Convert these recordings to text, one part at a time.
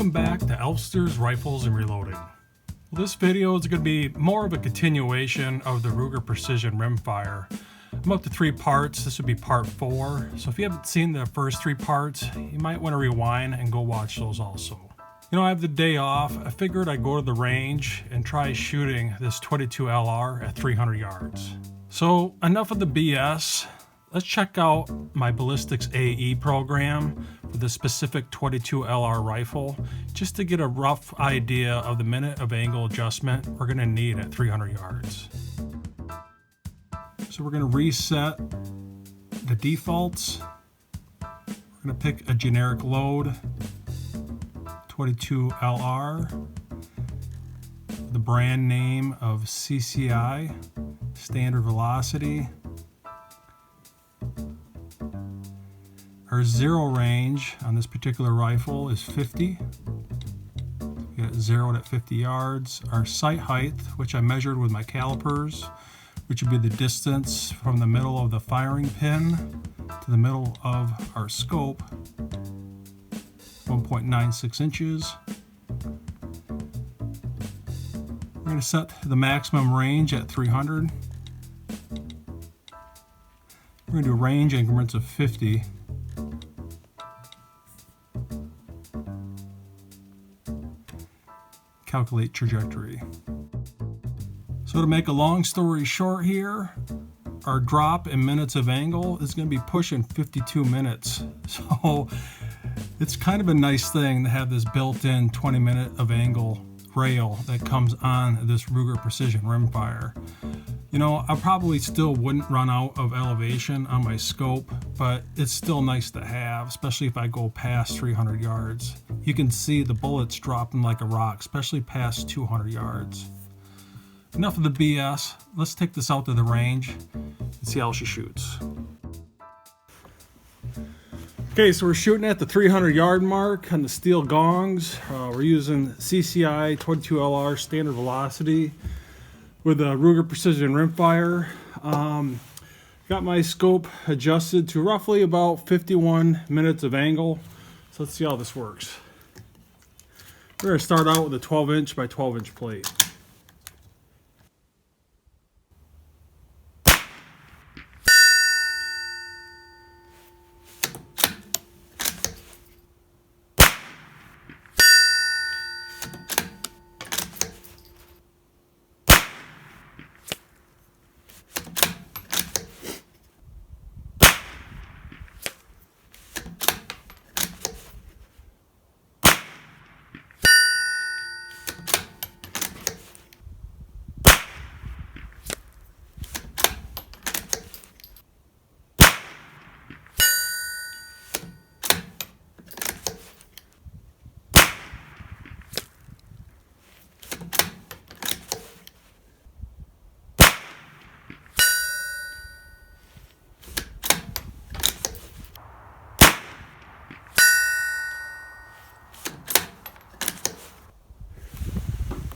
Welcome back to Elfster's Rifles and Reloading. Well, this video is going to be more of a continuation of the Ruger Precision Rimfire. I'm up to 3 parts. This would be part 4. So if you haven't seen the first 3 parts, you might want to rewind and go watch those also. You know, I have the day off. I figured I'd go to the range and try shooting this 22 LR at 300 yards. So enough of the BS. Let's check out my Ballistics AE program for the specific 22 LR rifle, just to get a rough idea of the minute of angle adjustment we're going to need at 300 yards. So we're going to reset the defaults. We're going to pick a generic load, 22 LR, the brand name of CCI, standard velocity. Our zero range on this particular rifle is 50. We got zeroed at 50 yards. Our sight height, which I measured with my calipers, which would be the distance from the middle of the firing pin to the middle of our scope, 1.96 inches. We're going to set the maximum range at 300. We're going to do range increments of 50. Calculate trajectory. So to make a long story short here, our drop in minutes of angle is going to be pushing 52 minutes. So it's kind of a nice thing to have this built-in 20-minute of angle rail that comes on this Ruger Precision Rimfire. You know, I probably still wouldn't run out of elevation on my scope, but it's still nice to have, especially if I go past 300 yards. You can see the bullets dropping like a rock, especially past 200 yards. Enough of the BS. Let's take this out to the range and see how she shoots. Okay, so we're shooting at the 300 yard mark on the steel gongs. We're using CCI 22LR standard velocity with a Ruger Precision Rimfire. Got my scope adjusted to roughly about 51 minutes of angle. So let's see how this works. We're going to start out with a 12-inch by 12-inch plate.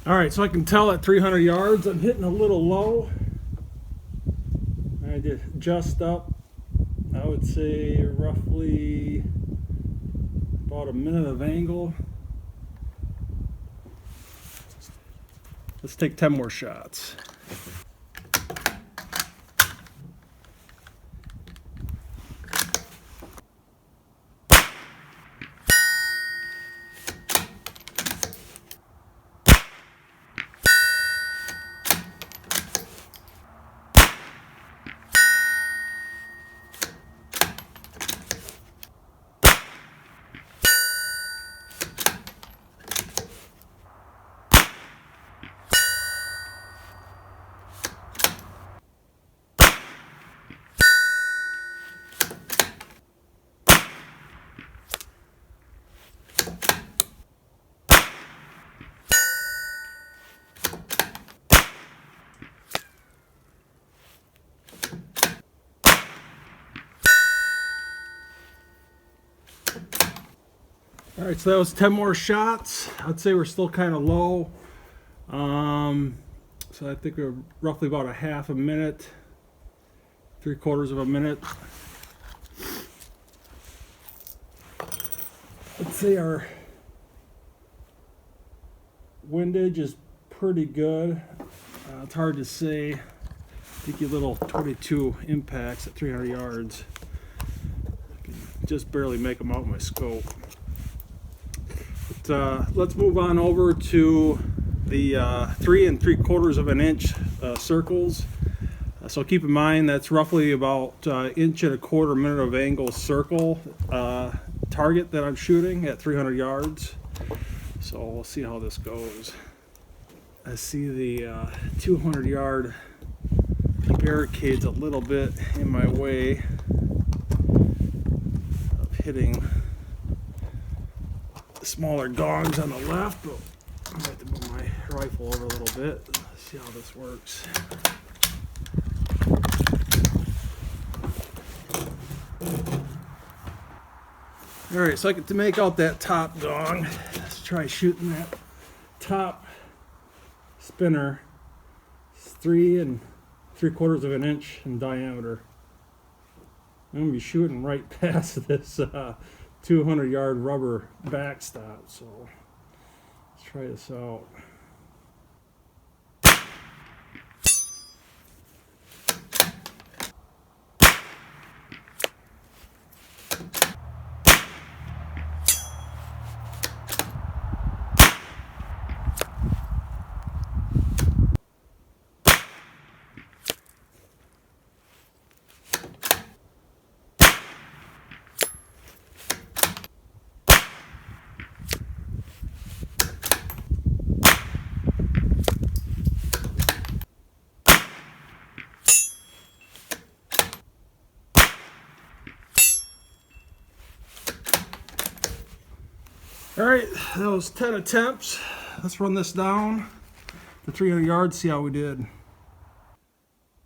All right, so I can tell at 300 yards I'm hitting a little low. I just adjust up, I would say roughly about a minute of angle. Let's take 10 more shots. All right, so that was 10 more shots. I'd say we're still kind of low. So I think we're roughly about a half a minute, 3/4 of a minute. Let's say our windage is pretty good. It's hard to say. I think you little 22 impacts at 300 yards. I can just barely make them out with my scope. But, let's move on over to the 3 3/4 of an inch circles. So keep in mind that's roughly about 1 1/4 minute of angle circle target that I'm shooting at 300 yards. So we'll see how this goes. I see the 200 yard barricade's a little bit in my way of hitting the smaller gongs on the left, but I might have to move my rifle over a little bit. Let's see how this works. Alright, so I get to make out that top gong. Let's try shooting that top spinner. It's 3 3/4 of an inch in diameter. I'm going to be shooting right past this 200 yard rubber backstop, so let's try this out. Alright, that was 10 attempts. Let's run this down to 300 yards, see how we did.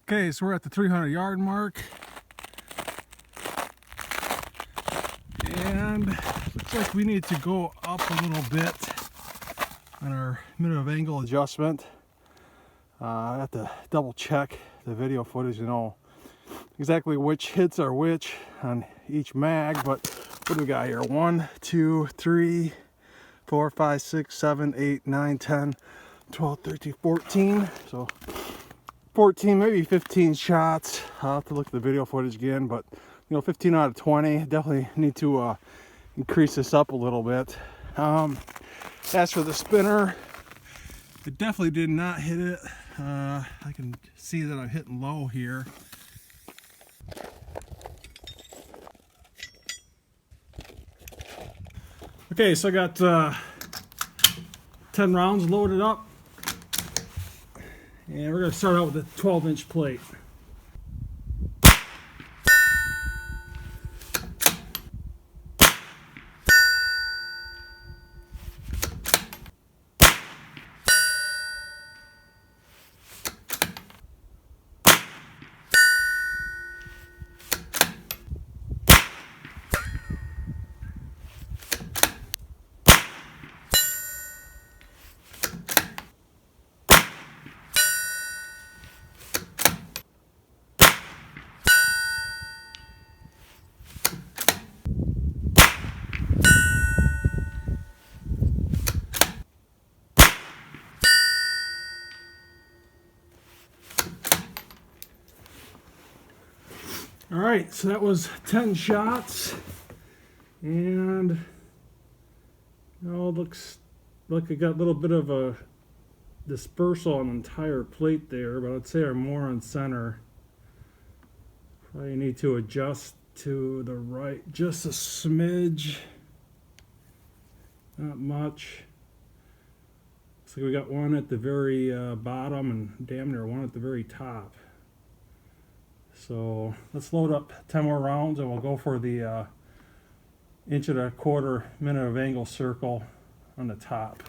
Okay, so we're at the 300 yard mark. And looks like we need to go up a little bit on our minute of angle adjustment. I have to double check the video footage to know exactly which hits are which on each mag, but what do we got here? 1, 2, 3, 4, 5, 6, 7, 8, 9, 10, 12, 13, 14. So 14, maybe 15 shots. I'll have to look at the video footage again, but you know, 15 out of 20. Definitely need to increase this up a little bit. As for the spinner, it definitely did not hit it. I can see that I'm hitting low here. Okay, so I got 10 rounds loaded up, and we're going to start out with a 12-inch plate. All right, so that was 10 shots, and it looks like I got a little bit of a dispersal on the entire plate there, but I'd say I'm more on center. Probably need to adjust to the right just a smidge, not much. Looks like we got one at the very bottom and damn near one at the very top. So let's load up 10 more rounds and we'll go for the 1 1/4 minute of angle circle on the top.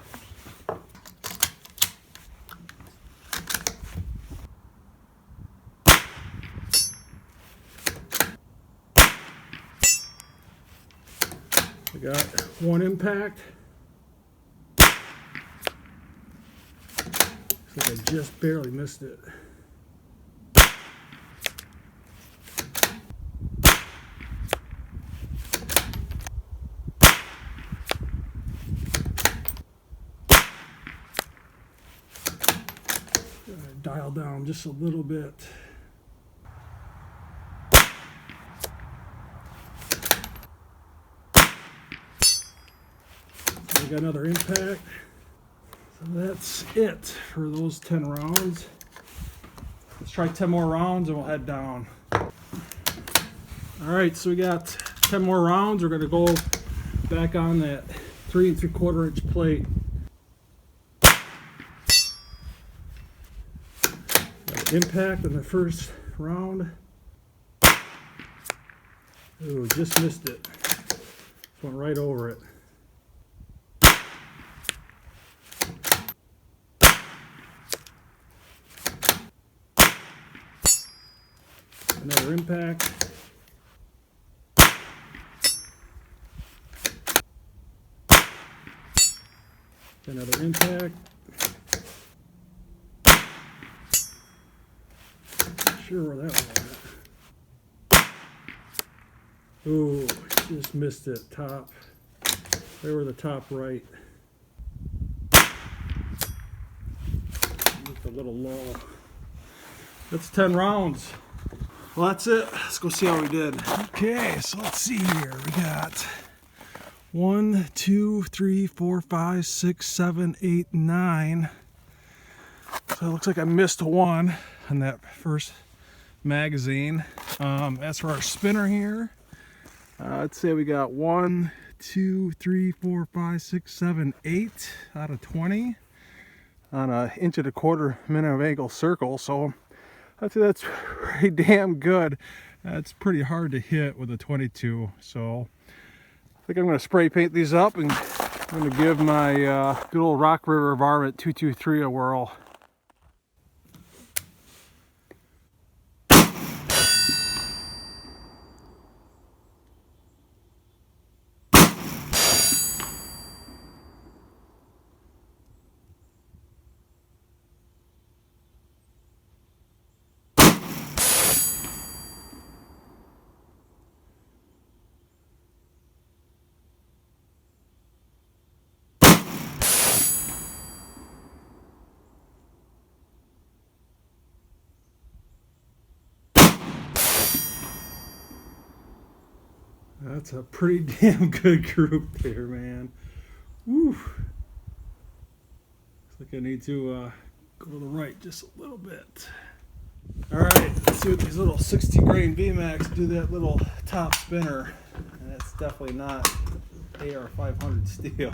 I got one impact. Looks like I just barely missed it. down just a little bit. We got another impact. So that's it for those 10 rounds. Let's try 10 more rounds and we'll head down. All right, so we got 10 more rounds. We're gonna go back on that 3 3/4 inch plate. Got impact in the first round. Ooh, just missed it. Went right over it. Another impact. Another impact. Not sure where that was at. Ooh, just missed it. Top. There were the top right. Looked a little low. That's 10 rounds. Well, that's it. Let's go see how we did. Okay, so let's see here. We got 1, 2, 3, 4, 5, 6, 7, 8, 9. So it looks like I missed one on that first magazine. As for our spinner here, I'd say we got 1, 2, 3, 4, 5, 6, 7, 8 out of 20 on a 1.25 inch of angle circle. So I'd say that's pretty damn good. That's pretty hard to hit with a 22. So I think I'm going to spray paint these up and I'm going to give my good old Rock River Varmint 223 a whirl. That's a pretty damn good group there, man. Woo. Looks like I need to go to the right just a little bit. All right, let's see what these little 60 grain VMAX do that little top spinner. And that's definitely not AR 500 steel.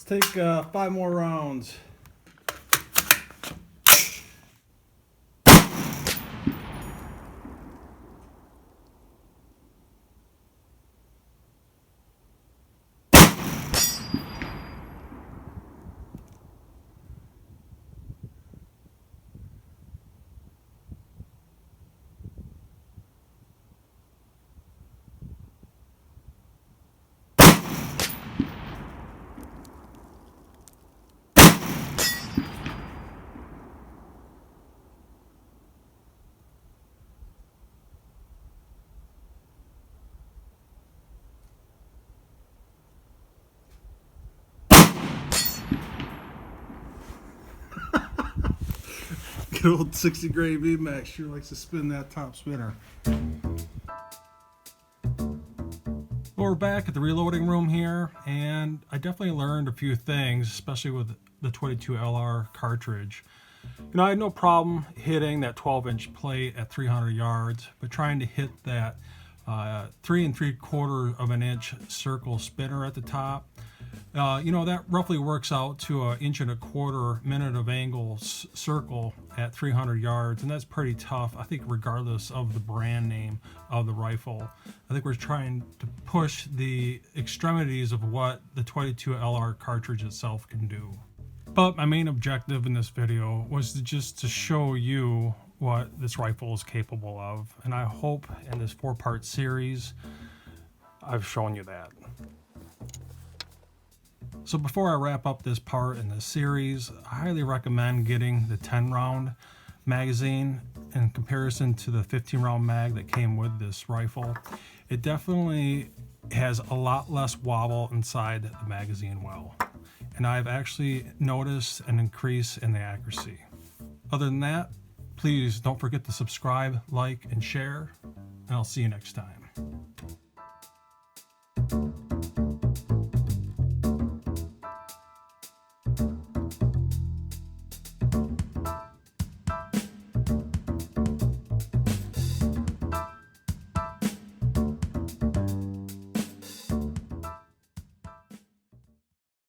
Let's take 5 more rounds. Good old 60 grain VMAX sure likes to spin that top spinner. Well, we're we're back at the reloading room here, and I definitely learned a few things, especially with the 22 LR cartridge. You know, I had no problem hitting that 12-inch plate at 300 yards, but trying to hit that 3 3/4 of an inch circle spinner at the top, you know, that roughly works out to 1 1/4 minute of angle circle at 300 yards, and that's pretty tough, I think, regardless of the brand name of the rifle. I think we're trying to push the extremities of what the 22 LR cartridge itself can do. But my main objective in this video was just to show you what this rifle is capable of, and I hope in this 4-part series I've shown you that. So before I wrap up this part in this series, I highly recommend getting the 10-round magazine in comparison to the 15-round mag that came with this rifle. It definitely has a lot less wobble inside the magazine well, and I've actually noticed an increase in the accuracy. Other than that, please don't forget to subscribe, like, and share, and I'll see you next time.